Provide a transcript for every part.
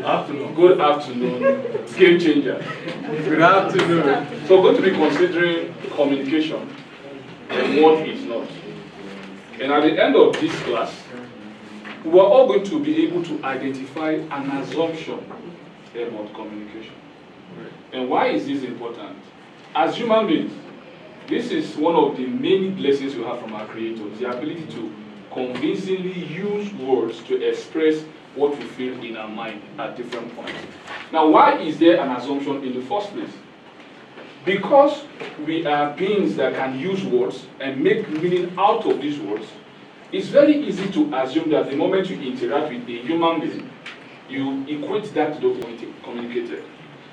Afternoon. Good afternoon. Game changer. Good afternoon. So we're going to be considering communication and what is not. And at the end of this class, we're all going to be able to identify an assumption about communication. And why is this important? As human beings, this is one of the many blessings we have from our Creator, the ability to convincingly use words to express what we feel in our mind at different points. Now, why is there an assumption in the first place? Because we are beings that can use words and make meaning out of these words, it's very easy to assume that the moment you interact with a human being, you equate that to the communicated.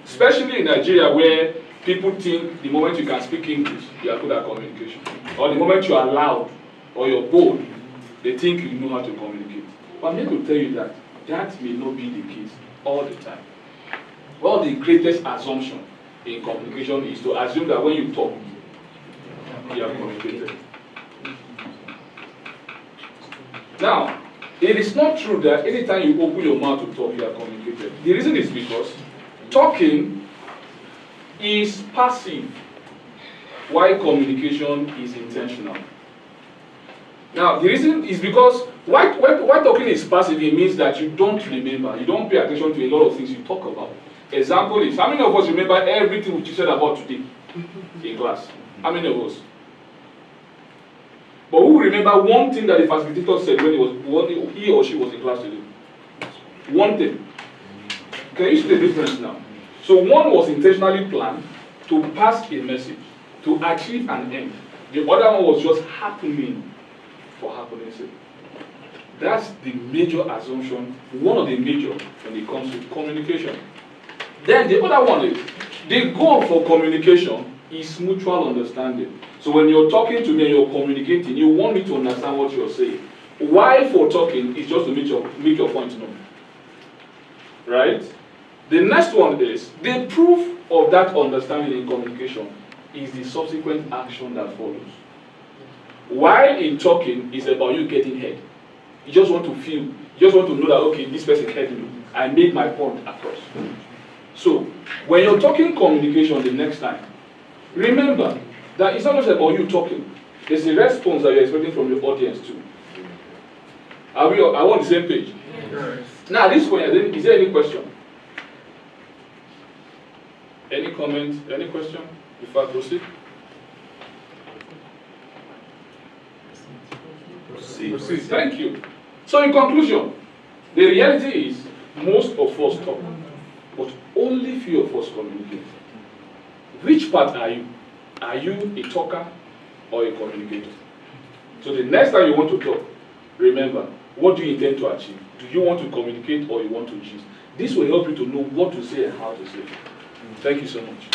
Especially in Nigeria, where people think the moment you can speak English, you are good at communication. Or the moment you are loud or you're bold, they think you know how to communicate. But I'm here to tell you that that may not be the case all the time. Well, the greatest assumption in communication is to assume that when you talk, you are communicated. Now, it is not true that anytime you open your mouth to talk, you are communicated. The reason is because talking is passive, while communication is intentional. Now, the reason is because why talking is passive, it means that you don't remember, you don't pay attention to a lot of things you talk about. Example is, how many of us remember everything which you said about today in class? How many of us? But who remember one thing that the facilitator said when he or she was in class today? One thing. Can you see the difference now? So one was intentionally planned to pass a message, to achieve an end. The other one was just happening for happening's sake. That's the major assumption, one of the major when it comes to communication. Then the other one is, the goal for communication is mutual understanding. So when you're talking to me and you're communicating, you want me to understand what you're saying. Why for talking is just to make your point known. Right? The next one is, the proof of that understanding in communication is the subsequent action that follows. While in talking, it's about you getting heard. You just want to feel, you just want to know that, okay, this person heard me. I made my point across. So, when you're talking communication the next time, remember that it's not just about you talking. There's a response that you're expecting from your audience too. Are we on the same page? Yes. Now, this one, is there any question? Any comment? Any question? Before I proceed? Proceed. Thank you. So in conclusion, the reality is most of us talk, but only few of us communicate. Which part are you? Are you a talker or a communicator? So the next time you want to talk, remember, what do you intend to achieve? Do you want to communicate or you want to gist? This will help you to know what to say and how to say it. Thank you so much.